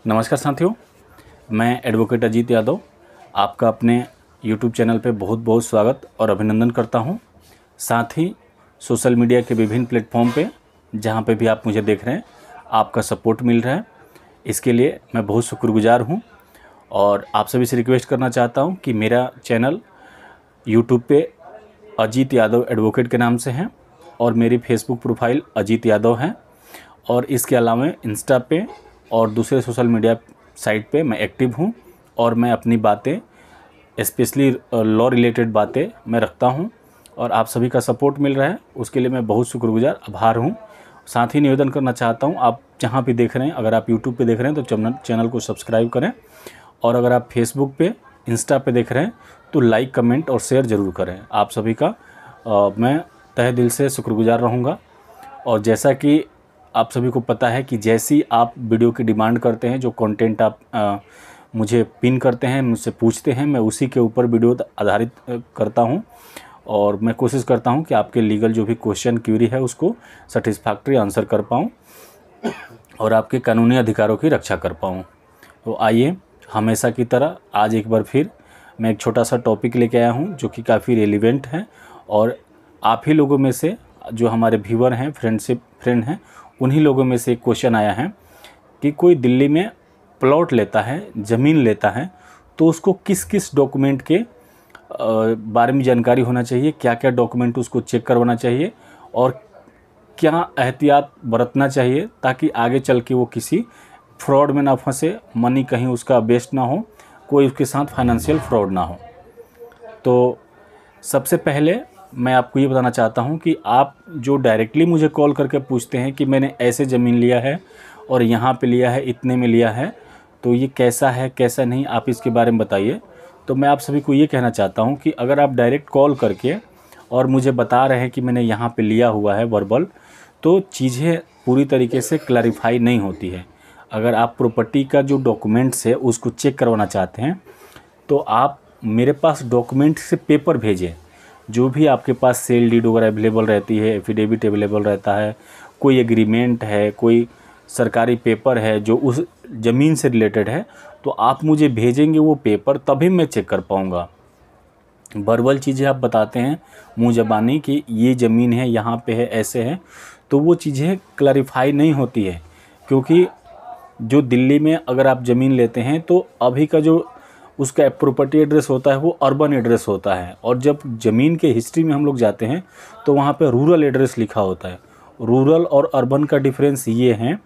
नमस्कार साथियों, मैं एडवोकेट अजीत यादव आपका अपने यूट्यूब चैनल पे बहुत बहुत स्वागत और अभिनंदन करता हूं। साथ ही सोशल मीडिया के विभिन्न प्लेटफॉर्म पे जहां पे भी आप मुझे देख रहे हैं, आपका सपोर्ट मिल रहा है, इसके लिए मैं बहुत शुक्रगुजार हूं। और आप सभी से रिक्वेस्ट करना चाहता हूं कि मेरा चैनल यूट्यूब पे अजीत यादव एडवोकेट के नाम से है और मेरी फेसबुक प्रोफाइल अजीत यादव है। और इसके अलावा इंस्टा पे और दूसरे सोशल मीडिया साइट पे मैं एक्टिव हूँ और मैं अपनी बातें स्पेशली लॉ रिलेटेड बातें मैं रखता हूँ और आप सभी का सपोर्ट मिल रहा है, उसके लिए मैं बहुत शुक्रगुजार आभार हूँ। साथ ही निवेदन करना चाहता हूँ, आप जहाँ भी देख रहे हैं, अगर आप यूट्यूब पे देख रहे हैं तो चैनल को सब्सक्राइब करें और अगर आप फेसबुक पे इंस्टा पे देख रहे हैं तो लाइक कमेंट और शेयर ज़रूर करें। आप सभी का मैं तहे दिल से शुक्रगुजार रहूँगा। और जैसा कि आप सभी को पता है कि जैसी आप वीडियो की डिमांड करते हैं, जो कंटेंट आप मुझे पिन करते हैं, मुझसे पूछते हैं, मैं उसी के ऊपर वीडियो आधारित करता हूं और मैं कोशिश करता हूं कि आपके लीगल जो भी क्वेश्चन क्यूरी है उसको सेटिस्फैक्ट्री आंसर कर पाऊं और आपके कानूनी अधिकारों की रक्षा कर पाऊं। तो आइए, हमेशा की तरह आज एक बार फिर मैं एक छोटा सा टॉपिक लेके आया हूं जो कि काफ़ी रेलिवेंट है और आप ही लोगों में से जो हमारे व्यूअर हैं, फ्रेंड हैं, उन्हीं लोगों में से एक क्वेश्चन आया है कि कोई दिल्ली में प्लॉट लेता है, ज़मीन लेता है, तो उसको किस किस डॉक्यूमेंट के बारे में जानकारी होना चाहिए, क्या क्या डॉक्यूमेंट उसको चेक करवाना चाहिए और क्या एहतियात बरतना चाहिए ताकि आगे चल के वो किसी फ्रॉड में ना फंसे, मनी कहीं उसका वेस्ट ना हो, कोई उसके साथ फाइनेंशियल फ्रॉड ना हो। तो सबसे पहले मैं आपको ये बताना चाहता हूँ कि आप जो डायरेक्टली मुझे कॉल करके पूछते हैं कि मैंने ऐसे ज़मीन लिया है और यहाँ पे लिया है, इतने में लिया है, तो ये कैसा है कैसा नहीं, आप इसके बारे में बताइए। तो मैं आप सभी को ये कहना चाहता हूँ कि अगर आप डायरेक्ट कॉल करके और मुझे बता रहे हैं कि मैंने यहाँ पे लिया हुआ है वर्बल, तो चीज़ें पूरी तरीके से क्लैरिफाई नहीं होती है। अगर आप प्रॉपर्टी का जो डॉक्यूमेंट्स है उसको चेक करवाना चाहते हैं तो आप मेरे पास डॉक्यूमेंट से पेपर भेजें। जो भी आपके पास सेल डीड वगैरह अवेलेबल रहती है, एफिडेविट अवेलेबल रहता है, कोई एग्रीमेंट है, कोई सरकारी पेपर है जो उस ज़मीन से रिलेटेड है, तो आप मुझे भेजेंगे वो पेपर, तभी मैं चेक कर पाऊँगा। वर्बल चीज़ें आप बताते हैं मुँह ज़बानी कि ये ज़मीन है, यहाँ पे है, ऐसे है, तो वो चीज़ें क्लैरिफाई नहीं होती है। क्योंकि जो दिल्ली में अगर आप ज़मीन लेते हैं तो अभी का जो उसका प्रॉपर्टी एड्रेस होता है वो अर्बन एड्रेस होता है, और जब ज़मीन के हिस्ट्री में हम लोग जाते हैं तो वहाँ पे रूरल एड्रेस लिखा होता है। रूरल और अर्बन का डिफरेंस ये है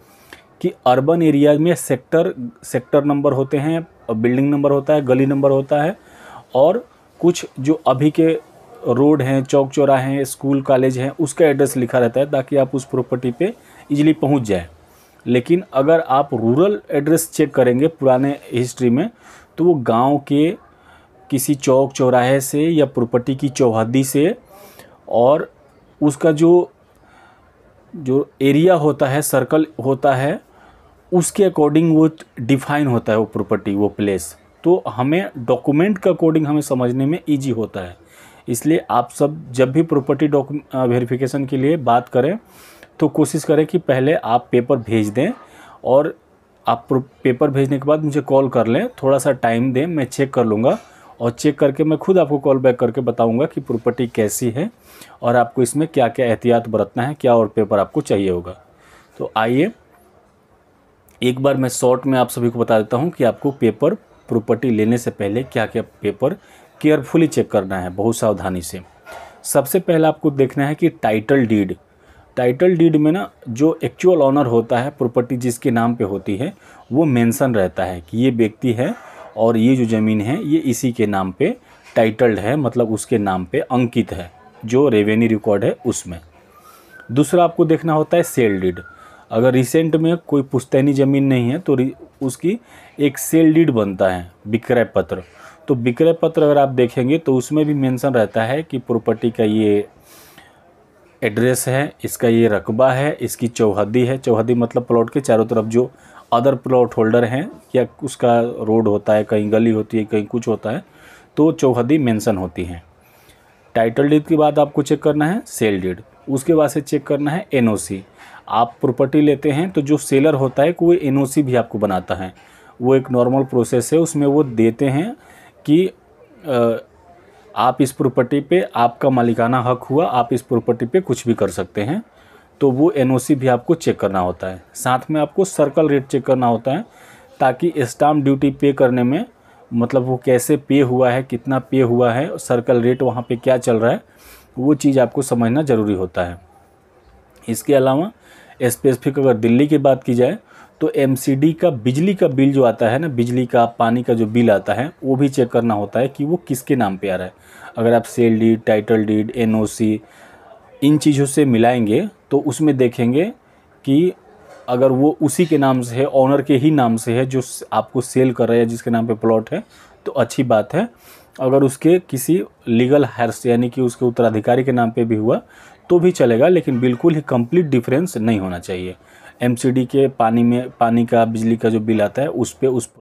कि अर्बन एरिया में सेक्टर नंबर होते हैं, बिल्डिंग नंबर होता है, गली नंबर होता है, और कुछ जो अभी के रोड हैं, चौक चौराहे हैं, स्कूल कॉलेज हैं, उसका एड्रेस लिखा रहता है ताकि आप उस प्रॉपर्टी पे इजीली पहुँच जाए। लेकिन अगर आप रूरल एड्रेस चेक करेंगे पुराने हिस्ट्री में, तो वो गांव के किसी चौक चौराहे से या प्रॉपर्टी की चौहद्दी से, और उसका जो एरिया होता है, सर्कल होता है, उसके अकॉर्डिंग वो डिफाइन होता है वो प्रॉपर्टी, वो प्लेस। तो हमें डॉक्यूमेंट के अकॉर्डिंग हमें समझने में इजी होता है। इसलिए आप सब जब भी प्रॉपर्टी वेरिफिकेशन के लिए बात करें तो कोशिश करें कि पहले आप पेपर भेज दें, और आप पेपर भेजने के बाद मुझे कॉल कर लें, थोड़ा सा टाइम दें, मैं चेक कर लूँगा और चेक करके मैं खुद आपको कॉल बैक करके बताऊँगा कि प्रॉपर्टी कैसी है और आपको इसमें क्या क्या एहतियात बरतना है, क्या और पेपर आपको चाहिए होगा। तो आइए एक बार मैं शॉर्ट में आप सभी को बता देता हूँ कि आपको पेपर प्रॉपर्टी लेने से पहले क्या क्या पेपर केयरफुली चेक करना है, बहुत सावधानी से। सबसे पहले आपको देखना है कि टाइटल डीड में ना जो एक्चुअल ऑनर होता है, प्रॉपर्टी जिसके नाम पे होती है, वो मेंशन रहता है कि ये व्यक्ति है और ये जो ज़मीन है ये इसी के नाम पे टाइटल्ड है, मतलब उसके नाम पे अंकित है, जो रेवेन्यू रिकॉर्ड है उसमें। दूसरा आपको देखना होता है सेल डीड। अगर रिसेंट में कोई पुश्तैनी ज़मीन नहीं है तो उसकी एक सेल डीड बनता है, विक्रय पत्र। तो विक्रय पत्र अगर आप देखेंगे तो उसमें भी मेंशन रहता है कि प्रॉपर्टी का ये एड्रेस है, इसका ये रकबा है, इसकी चौहद्दी है। चौहद्दी मतलब प्लॉट के चारों तरफ जो अदर प्लॉट होल्डर हैं, या उसका रोड होता है, कहीं गली होती है, कहीं कुछ होता है, तो चौहद्दी मेंशन होती है। टाइटल डीड के बाद आपको चेक करना है सेल डीड, उसके बाद से चेक करना है एनओसी। आप प्रॉपर्टी लेते हैं तो जो सेलर होता है वो एनओसी भी आपको बनाता है। वो एक नॉर्मल प्रोसेस है, उसमें वो देते हैं कि आप इस प्रॉपर्टी पे आपका मालिकाना हक हुआ, आप इस प्रॉपर्टी पे कुछ भी कर सकते हैं। तो वो एनओसी भी आपको चेक करना होता है। साथ में आपको सर्कल रेट चेक करना होता है, ताकि स्टाम्प ड्यूटी पे करने में मतलब वो कैसे पे हुआ है, कितना पे हुआ है, सर्कल रेट वहाँ पे क्या चल रहा है, वो चीज़ आपको समझना ज़रूरी होता है। इसके अलावा स्पेसिफिक अगर दिल्ली की बात की जाए तो एमसीडी का बिजली का बिल जो आता है ना, बिजली का पानी का जो बिल आता है, वो भी चेक करना होता है कि वो किसके नाम पे आ रहा है। अगर आप sale deed, title deed, NOC इन चीज़ों से मिलाएंगे तो उसमें देखेंगे कि अगर वो उसी के नाम से है, ऑनर के ही नाम से है जो आपको सेल कर रहा है, जिसके नाम पे प्लॉट है, तो अच्छी बात है। अगर उसके किसी लीगल हायर्स यानी कि उसके उत्तराधिकारी के नाम पे भी हुआ तो भी चलेगा, लेकिन बिल्कुल ही कंप्लीट डिफरेंस नहीं होना चाहिए। एमसीडी के पानी का बिजली का जो बिल आता है उस पे